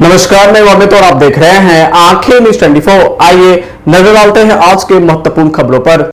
नमस्कार, मैं अमित और आप देख रहे हैं आंखें न्यूज 24। आइए नजर डालते हैं आज के महत्वपूर्ण खबरों पर।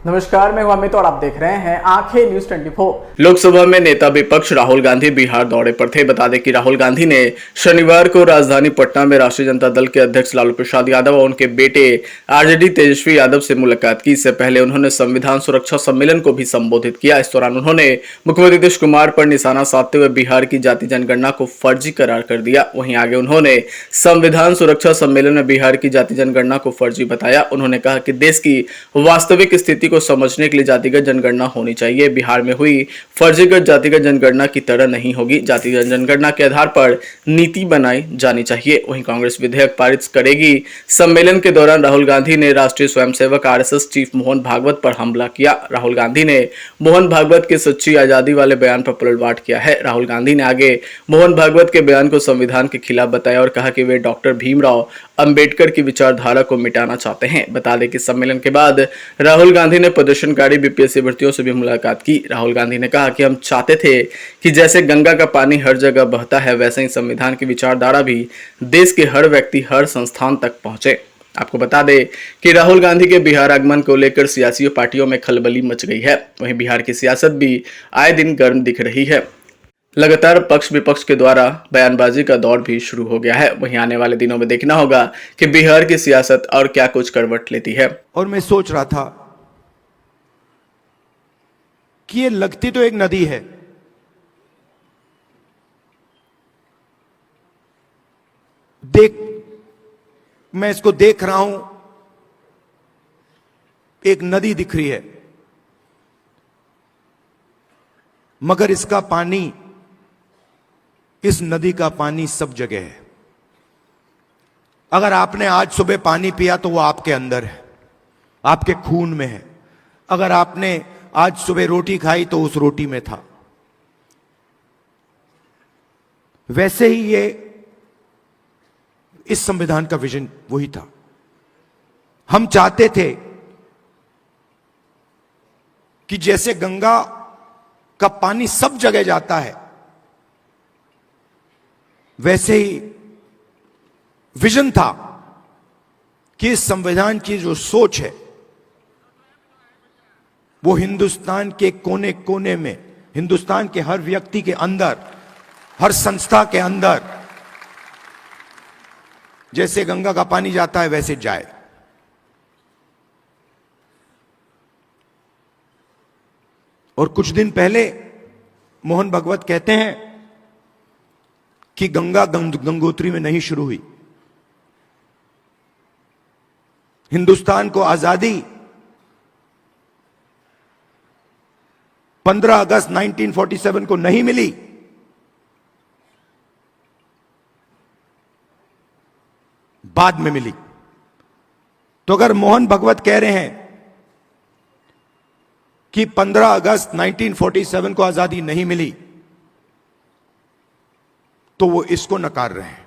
नमस्कार, मैं अमित और आप देख रहे हैं आंखें न्यूज 24। लोकसभा में नेता विपक्ष राहुल गांधी बिहार दौरे पर थे। बता दें कि राहुल गांधी ने शनिवार को राजधानी पटना में राष्ट्रीय जनता दल के अध्यक्ष लालू प्रसाद यादव और उनके बेटे आरजेडी तेजस्वी यादव से मुलाकात की। इससे पहले उन्होंने संविधान सुरक्षा सम्मेलन को भी संबोधित किया। इस दौरान उन्होंने मुख्यमंत्री नीतीश कुमार पर निशाना साधते हुए बिहार की जाति जनगणना को फर्जी करार कर दिया। वहीं आगे उन्होंने संविधान सुरक्षा सम्मेलन में बिहार की जाति जनगणना को फर्जी बताया। उन्होंने कहा कि देश की वास्तविक स्थिति को समझने के लिए जातिगत जनगणना होनी चाहिए। बिहार में हुई फर्जीगत जातिगत जनगणना की तरह नहीं होगी। जातिगत जनगणना के आधार पर नीति बनाई जानी चाहिए। वहीं कांग्रेस विधेयक पारित करेगी। सम्मेलन के दौरान राहुल गांधी ने राष्ट्रीय स्वयंसेवक आरएसएस चीफ मोहन भागवत पर हमला किया। राहुल गांधी ने मोहन भागवत के सच्ची आजादी वाले बयान पर पलटवार किया है। राहुल गांधी ने आगे मोहन भागवत के बयान को संविधान के खिलाफ बताया और कहा कि वे डॉक्टर भीमराव अंबेडकर की विचारधारा को मिटाना चाहते हैं। बता दें कि सम्मेलन के बाद राहुल गांधी ने प्रदर्शनकारी बीपीएससी भर्तियों से भी मुलाकात की। राहुल गांधी ने कहा कि हम चाहते थे कि जैसे गंगा का पानी हर जगह बहता है, वैसे ही संविधान की विचारधारा भी देश के हर व्यक्ति, हर संस्थान तक पहुंचे। आपको बता दें कि राहुल गांधी के बिहार आगमन को लेकर सियासी पार्टियों में खलबली मच गई है। वहीं बिहार की सियासत भी आए दिन गर्म दिख रही है। लगातार पक्ष विपक्ष के द्वारा बयानबाजी का दौर भी शुरू हो गया है। वहीं आने वाले दिनों में देखना होगा कि बिहार की सियासत और क्या कुछ करवट लेती है। और मैं सोच रहा था कि ये लगती तो एक नदी है, मैं इसको देख रहा हूं, एक नदी दिख रही है, मगर इसका पानी, इस नदी का पानी सब जगह है। अगर आपने आज सुबह पानी पिया तो वो आपके अंदर है, आपके खून में है। अगर आपने आज सुबह रोटी खाई तो उस रोटी में था। वैसे ही ये इस संविधान का विजन वही था। हम चाहते थे कि जैसे गंगा का पानी सब जगह जाता है, वैसे ही विजन था कि इस संविधान की जो सोच है वो हिंदुस्तान के कोने कोने में, हिंदुस्तान के हर व्यक्ति के अंदर, हर संस्था के अंदर जैसे गंगा का पानी जाता है वैसे जाए। और कुछ दिन पहले मोहन भागवत कहते हैं कि गंगा गंगोत्री में नहीं शुरू हुई। हिंदुस्तान को आजादी 15 अगस्त 1947 को नहीं मिली, बाद में मिली। तो अगर मोहन भागवत कह रहे हैं कि 15 अगस्त 1947 को आजादी नहीं मिली, तो वो इसको नकार रहे हैं।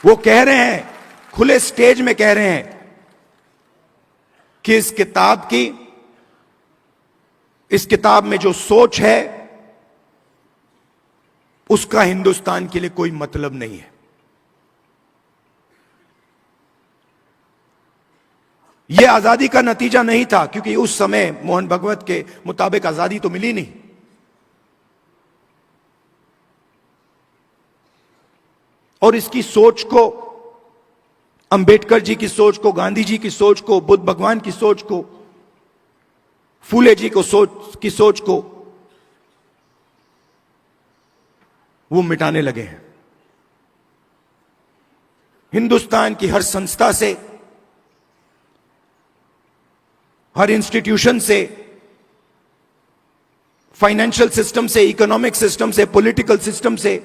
वो कह रहे हैं, खुले स्टेज में कह रहे हैं कि इस किताब में जो सोच है उसका हिंदुस्तान के लिए कोई मतलब नहीं है। यह आजादी का नतीजा नहीं था, क्योंकि उस समय मोहन भागवत के मुताबिक आजादी तो मिली नहीं। और इसकी सोच को, अंबेडकर जी की सोच को, गांधी जी की सोच को, बुद्ध भगवान की सोच को, फूले जी की सोच को वो मिटाने लगे हैं। हिंदुस्तान की हर संस्था से, हर इंस्टीट्यूशन से, फाइनेंशियल सिस्टम से, इकोनॉमिक सिस्टम से, पॉलिटिकल सिस्टम से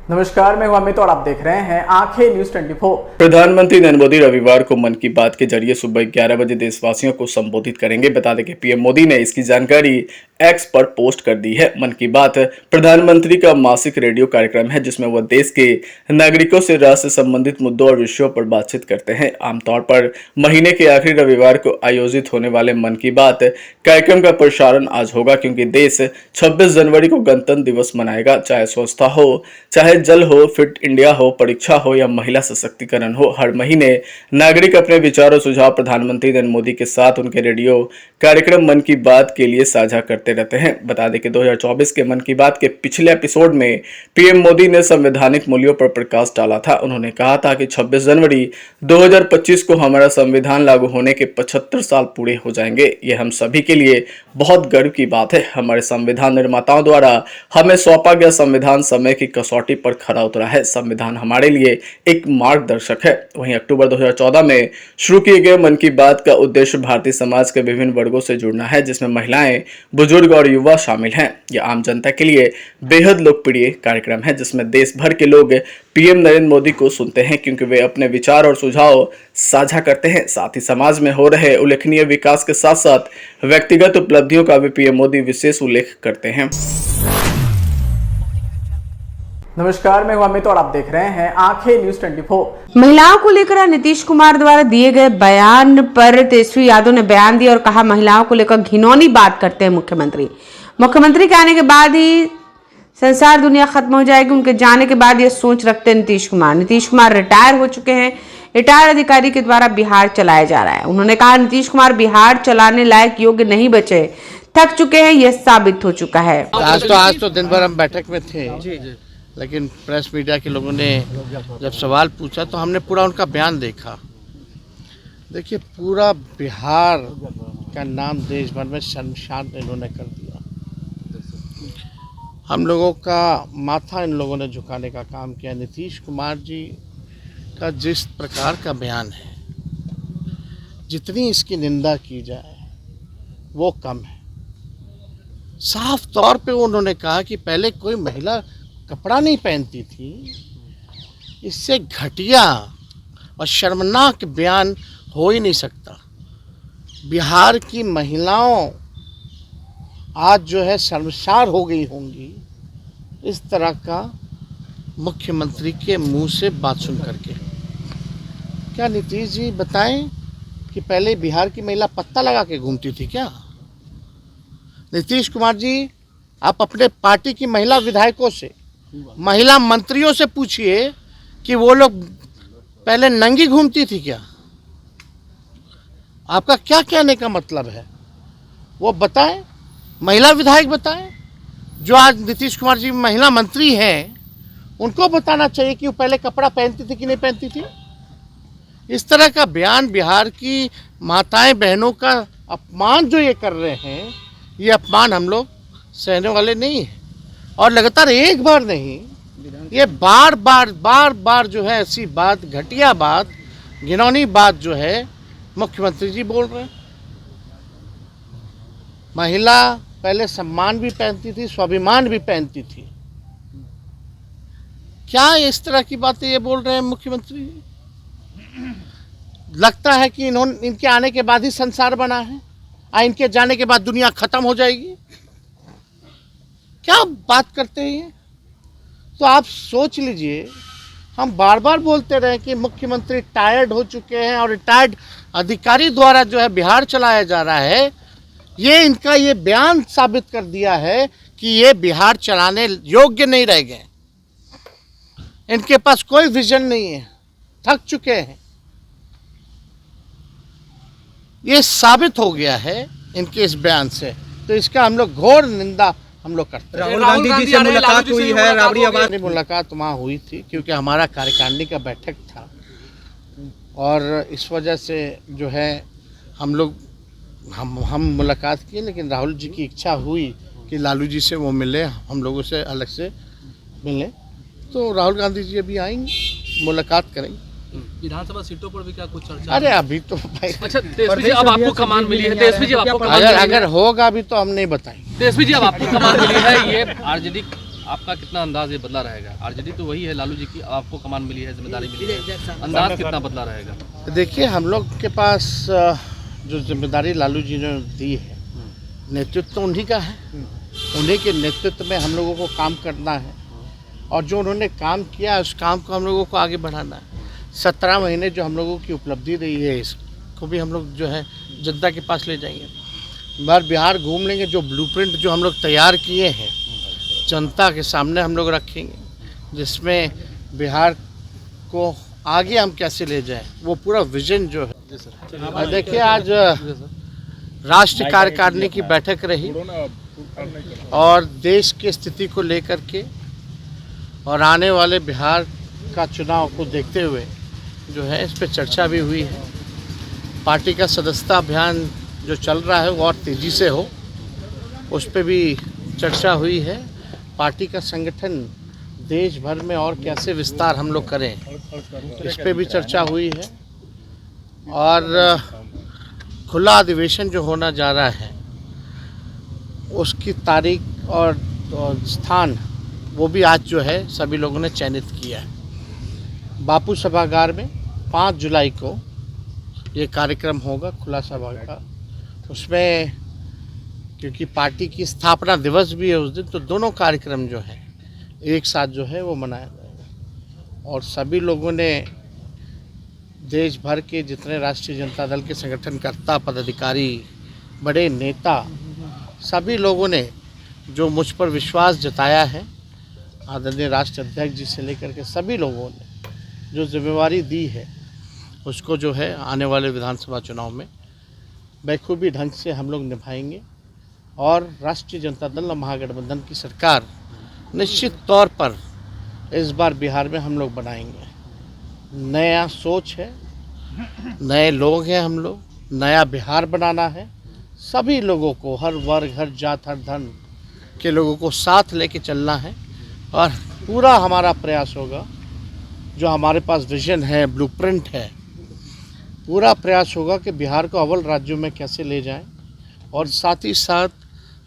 नमस्कार, मैं हूं अमित और आप देख रहे हैं आंखें न्यूज 24। प्रधानमंत्री नरेंद्र मोदी रविवार को मन की बात के जरिए सुबह 11 बजे देशवासियों को संबोधित करेंगे। बता दें कि पीएम मोदी ने इसकी जानकारी एक्स पर पोस्ट कर दी है। मन की बात प्रधानमंत्री का मासिक रेडियो कार्यक्रम है जिसमें वह देश के नागरिकों से राष्ट्र से संबंधित मुद्दों और विषयों पर बातचीत करते हैं। आमतौर पर महीने के आखिरी रविवार को आयोजित होने वाले मन की बात कार्यक्रम का प्रसारण आज होगा, क्योंकि देश 26 जनवरी को गणतंत्र दिवस मनाएगा। चाहे स्वच्छता हो, चाहे जल हो, फिट इंडिया हो, परीक्षा हो या महिला सशक्तिकरण हो, हर महीने नागरिक अपने विचार और सुझाव प्रधानमंत्री नरेंद्र मोदी के साथ उनके रेडियो कार्यक्रम मन की बात के लिए साझा करते रहते हैं। बता दें कि 2024 के मन की बात के पिछले एपिसोड में पीएम मोदी ने संवैधानिक मूल्यों पर प्रकाश डाला था। उन्होंने कहा था कि 26 जनवरी 2025 को हमारा संविधान लागू होने के 75 साल पूरे हो जाएंगे। ये हम सभी के लिए बहुत गर्व की बात है। हमारे संविधान निर्माताओं द्वारा हमें सौंपा गया संविधान समय की कसौटी पर खरा उतरा है। संविधान हमारे लिए एक मार्गदर्शक है। वहीं अक्टूबर 2014 में शुरू किए गए मन की बात का उद्देश्य भारतीय समाज के विभिन्न वर्गों से जुड़ना है, जिसमें महिलाएं, बुजुर्ग और युवा शामिल हैं। यह आम जनता के लिए बेहद लोकप्रिय कार्यक्रम है जिसमें देश भर के लोग पीएम नरेंद्र मोदी को सुनते हैं, क्योंकि वे अपने विचार और सुझाव साझा करते हैं। साथ ही समाज में हो रहे उल्लेखनीय विकास के साथ साथ व्यक्तिगत उपलब्धियों का भी पीएम मोदी विशेष उल्लेख करते हैं। नमस्कार, मैं हूं अमित और आप देख रहे हैं आंखें न्यूज 24। महिलाओं को लेकर नीतीश कुमार द्वारा दिए गए बयान पर तेजस्वी यादव ने बयान दिया और कहा महिलाओं को लेकर घिनौनी बात करते हैं मुख्यमंत्री के आने के बाद ही संसार दुनिया खत्म हो जाएगी। उनके जाने के बाद ये सोच रखते हैं नीतीश कुमार रिटायर हो चुके हैं। रिटायर अधिकारी के द्वारा बिहार चलाया जा रहा है। उन्होंने कहा नीतीश कुमार बिहार चलाने लायक योग्य नहीं बचे, थक चुके हैं, यह साबित हो चुका है। आज तो दिन भर हम बैठक में थे, लेकिन प्रेस मीडिया के लोगों ने जब सवाल पूछा तो हमने पूरा उनका बयान देखा। देखिए, पूरा बिहार का नाम देश भर में शर्मसार इन्होंने कर दिया। हम लोगों का माथा इन लोगों ने झुकाने का काम किया। नीतीश कुमार जी का जिस प्रकार का बयान है, जितनी इसकी निंदा की जाए वो कम है। साफ तौर पे उन्होंने कहा कि पहले कोई महिला कपड़ा नहीं पहनती थी। इससे घटिया और शर्मनाक बयान हो ही नहीं सकता। बिहार की महिलाओं आज जो है शर्मसार हो गई होंगी इस तरह का मुख्यमंत्री के मुंह से बात सुन करके। क्या नीतीश जी बताएं कि पहले बिहार की महिला पत्ता लगा के घूमती थी क्या? नीतीश कुमार जी, आप अपने पार्टी की महिला विधायकों से, महिला मंत्रियों से पूछिए कि वो लोग पहले नंगी घूमती थी क्या? आपका क्या कहने का मतलब है वो बताएं, महिला विधायक बताएं। जो आज नीतीश कुमार जी महिला मंत्री हैं उनको बताना चाहिए कि वो पहले कपड़ा पहनती थी कि नहीं पहनती थी। इस तरह का बयान बिहार की माताएं बहनों का अपमान जो ये कर रहे हैं, ये अपमान हम लोग सहने वाले नहीं हैं। और लगातार एक बार नहीं, ये बार बार जो है ऐसी बात, घटिया बात, घिनौनी बात जो है मुख्यमंत्री जी बोल रहे हैं। महिला पहले सम्मान भी पहनती थी, स्वाभिमान भी पहनती थी। क्या इस तरह की बातें ये बोल रहे हैं मुख्यमंत्री जी? लगता है कि इनके आने के बाद ही संसार बना है, इनके जाने के बाद दुनिया खत्म हो जाएगी। क्या बात करते हैं? तो आप सोच लीजिए, हम बार बार बोलते रहे कि मुख्यमंत्री टायर्ड हो चुके हैं और रिटायर्ड अधिकारी द्वारा जो है बिहार चलाया जा रहा है। ये इनका ये बयान साबित कर दिया है कि ये बिहार चलाने योग्य नहीं रह गए। इनके पास कोई विजन नहीं है, थक चुके हैं। ये साबित हो गया है इनके इस बयान से। तो इसका हम लोग घोर निंदा हम लोग करते हैं। राहुल गांधी जी से मुलाकात हुई है, राबड़ी आबाद मुलाकात वहाँ हुई थी क्योंकि हमारा कार्यकारिणी का बैठक था और इस वजह से जो है हम लोग हम मुलाकात किए। लेकिन राहुल जी की इच्छा हुई कि लालू जी से वो मिले, हम लोगों से अलग से मिले, तो राहुल गांधी जी अभी आएंगे, मुलाकात करेंगे। विधानसभा सीटों पर भी क्या कुछ चर्चा? अरे अभी तो भाई, अच्छा तेजस्वी जी, अब आपको कमान मिली है। तेजस्वी जी, अब आपको कमान अगर होगा अभी तो हम नहीं बताएंगे। तेजस्वी जी, अब आपको कमान मिली है। ये आपका कितना अंदाज ये बदला रहेगा? आरजेडी तो वही है, लालू जी की आपको कमान मिली है, जिम्मेदारी मिली है, अंदाज कितना बदला रहेगा? देखिए, हम लोग के पास जो जिम्मेदारी लालू जी ने दी है, नेतृत्व तो उन्हीं का है, उन्हीं के नेतृत्व में हम लोगों को काम करना है और जो उन्होंने काम किया उस काम को हम लोगों को आगे बढ़ाना है। 17 महीने जो हम लोगों की उपलब्धि रही है, इसको भी हम लोग जो है जनता के पास ले जाएंगे। बार बिहार घूम लेंगे, जो ब्लूप्रिंट जो हम लोग तैयार किए हैं जनता के सामने हम लोग रखेंगे, जिसमें बिहार को आगे हम कैसे ले जाएं, वो पूरा विजन जो है। और देखिए, आज राष्ट्रीय कार्यकारिणी की बैठक रही और देश की स्थिति को लेकर के और आने वाले बिहार का चुनाव को देखते हुए जो है इस पर चर्चा भी हुई है। पार्टी का सदस्यता अभियान जो चल रहा है वो और तेज़ी से हो, उस पर भी चर्चा हुई है। पार्टी का संगठन देश भर में और कैसे विस्तार हम लोग करें, इस पर भी चर्चा हुई है। और खुला अधिवेशन जो होना जा रहा है उसकी तारीख और स्थान वो भी आज जो है सभी लोगों ने चयनित किया है। बापू सभागार में 5 जुलाई को ये कार्यक्रम होगा खुला सभा का। उसमें क्योंकि पार्टी की स्थापना दिवस भी है उस दिन, तो दोनों कार्यक्रम जो है एक साथ जो है वो मनाया जाएगा। और सभी लोगों ने देश भर के जितने राष्ट्रीय जनता दल के संगठनकर्ता, पदाधिकारी, बड़े नेता, सभी लोगों ने जो मुझ पर विश्वास जताया है, आदरणीय राष्ट्रीय अध्यक्ष जी से लेकर के सभी लोगों ने जो जिम्मेवारी दी है उसको जो है आने वाले विधानसभा चुनाव में बखूबी ढंग से हम लोग निभाएंगे। और राष्ट्रीय जनता दल महागठबंधन की सरकार निश्चित तौर पर इस बार बिहार में हम लोग बनाएंगे। नया सोच है, नए लोग हैं हम लोग, नया बिहार बनाना है। सभी लोगों को, हर वर्ग, हर जात, हर धर्म के लोगों को साथ लेके चलना है और पूरा हमारा प्रयास होगा। जो हमारे पास विजन है, ब्लूप्रिंट है, पूरा प्रयास होगा कि बिहार को अव्वल राज्यों में कैसे ले जाएं और साथ ही साथ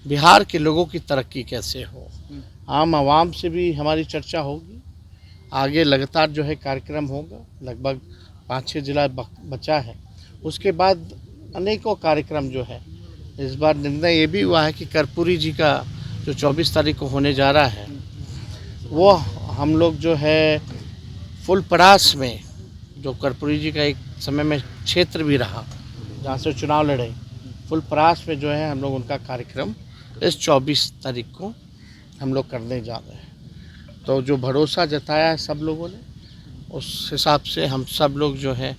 बिहार के लोगों की तरक्की कैसे हो। आम आवाम से भी हमारी चर्चा होगी। आगे लगातार जो है कार्यक्रम होगा, लगभग 5-6 जिला बचा है। उसके बाद अनेकों कार्यक्रम जो है, इस बार निर्णय ये भी हुआ है कि कर्पूरी जी का जो 24 तारीख को होने जा रहा है वो हम लोग जो है फुलपरास में, जो कर्पूरी जी का एक समय में क्षेत्र भी रहा जहाँ से चुनाव लड़े, फुलपरास में जो है हम लोग उनका कार्यक्रम इस 24 तारीख को हम लोग करने जा रहे हैं। तो जो भरोसा जताया है सब लोगों ने, उस हिसाब से हम सब लोग जो है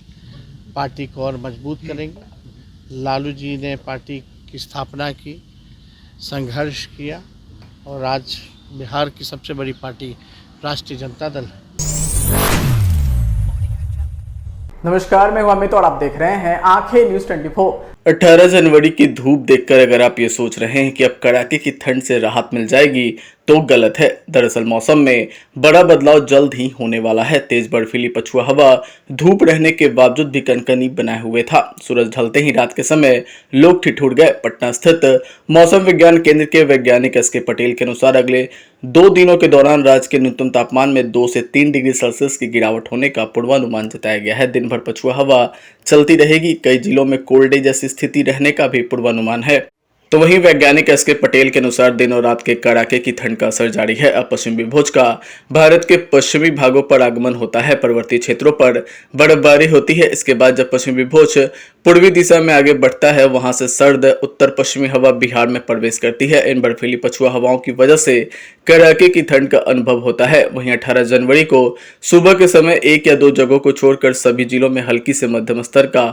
पार्टी को और मजबूत करेंगे। लालू जी ने पार्टी की स्थापना की, संघर्ष किया और आज बिहार की सबसे बड़ी पार्टी राष्ट्रीय जनता दल है। नमस्कार, मैं हूं अमित और आप देख रहे हैं आंखें न्यूज 24। 18 जनवरी की धूप देखकर अगर आप ये सोच रहे हैं कि अब कड़ाके की ठंड से राहत मिल जाएगी तो गलत है। दरअसल मौसम में बड़ा बदलाव जल्द ही होने वाला है। तेज बर्फीली पछुआ हवा धूप रहने के बावजूद भी कनकनी बनाए हुए था। सूरज ढलते ही रात के समय लोग ठिठुर गए। पटना स्थित मौसम विज्ञान केंद्र के वैज्ञानिक एस के पटेल के अनुसार अगले 2 दिनों के दौरान राज्य के न्यूनतम तापमान में 2 से 3 डिग्री सेल्सियस की गिरावट होने का पूर्वानुमान जताया गया है। दिन भर पछुआ हवा चलती रहेगी। कई जिलों में कोल्ड डे जैसी स्थिति रहने का भी पूर्वानुमान है। तो वहीं वैज्ञानिक एस के पटेल के अनुसार दिन और रात के कड़ाके की ठंड का असर जारी है। अब पश्चिमी विभोज का भारत के पश्चिमी भागों पर आगमन होता है। पर्वतीय क्षेत्रों पर बर्फबारी होती है। इसके बाद जब पश्चिमी विभोज पूर्वी दिशा में आगे बढ़ता है, वहां से सर्द उत्तर पश्चिमी हवा बिहार में प्रवेश करती है। इन बर्फीली पछुआ हवाओं की वजह से कड़ाके की ठंड का अनुभव होता है। वहीं 18 जनवरी को सुबह के समय 1 या 2 जगहों को छोड़कर सभी जिलों में हल्की से मध्यम स्तर का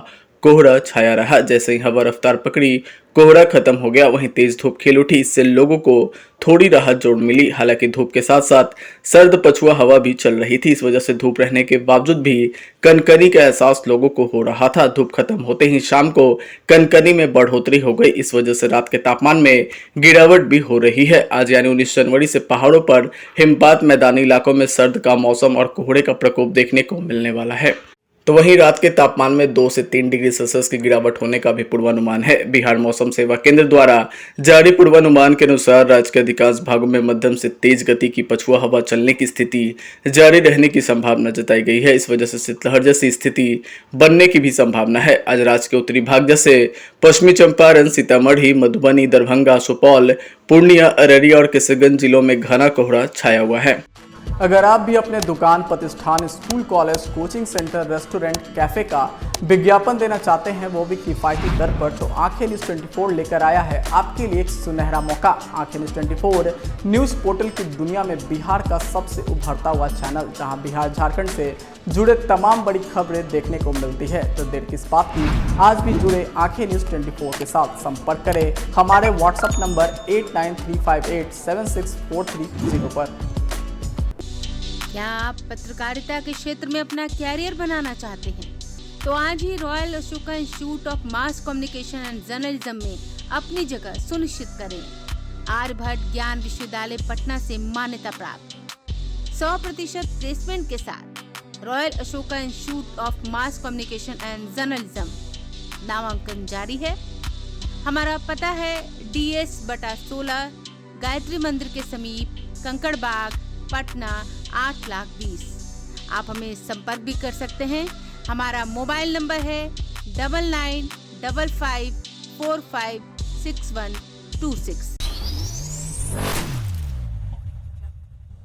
कोहरा छाया रहा। जैसे ही हवा रफ्तार पकड़ी, कोहरा खत्म हो गया। वहीं तेज धूप खिल उठी। इससे लोगों को थोड़ी राहत जरूर मिली। हालांकि धूप के साथ साथ सर्द पछुआ हवा भी चल रही थी। इस वजह से धूप रहने के बावजूद भी कनकनी का एहसास लोगों को हो रहा था। धूप खत्म होते ही शाम को कनकनी में बढ़ोतरी हो गई। इस वजह से रात के तापमान में गिरावट भी हो रही है। आज यानी 19 जनवरी से पहाड़ों पर हिमपात, मैदानी इलाकों में सर्द का मौसम और कोहरे का प्रकोप देखने को मिलने वाला है। तो वहीं रात के तापमान में 2 से 3 डिग्री सेल्सियस की गिरावट होने का भी पूर्वानुमान है। बिहार मौसम सेवा केंद्र द्वारा जारी पूर्वानुमान के अनुसार राज्य के अधिकांश भागों में मध्यम से तेज गति की पछुआ हवा चलने की स्थिति जारी रहने की संभावना जताई गई है। इस वजह से शीतलहर जैसी स्थिति बनने की भी संभावना है। आज राज्य के उत्तरी भाग जैसे पश्चिमी चंपारण, सीतामढ़ी, मधुबनी, दरभंगा, सुपौल, पूर्णिया, अररिया और किशनगंज जिलों में घना कोहरा छाया हुआ है। अगर आप भी अपने दुकान, प्रतिष्ठान, school, college, coaching centre, restaurant, cafe का विज्ञापन देना चाहते हैं, वो भी किफायती दर पर, तो आंखें न्यूज़ 24 लेकर आया है आपके लिए एक सुनहरा मौका। आंखें न्यूज़ 24 न्यूज़ पोर्टल की दुनिया में बिहार का सबसे उभरता हुआ चैनल, जहां बिहार झारखंड से जुड़े तमाम बड़ी खबरें देखने को मिलती है। तो देर किस बात की, आज भी जुड़े आंखें न्यूज़ 24 के साथ। संपर्क करें हमारे व्हाट्सएप नंबर 8935876430 पर। क्या आप पत्रकारिता के क्षेत्र में अपना कैरियर बनाना चाहते हैं? तो आज ही Royal Ashoka Institute of Mass Communication and Journalism में अपनी जगह सुनिश्चित करें। आर्यभट्ट ज्ञान विश्वविद्यालय पटना से मान्यता प्राप्त 100% प्लेसमेंट के साथ royal Ashoka Institute of Mass Communication and journalism नामांकन जारी है। हमारा पता है DS/16 गायत्री मंदिर के समीप, कंकड़ बाग, पटना 8,20,000। आप हमें संपर्क भी कर सकते हैं। हमारा मोबाइल नंबर है 9955456126।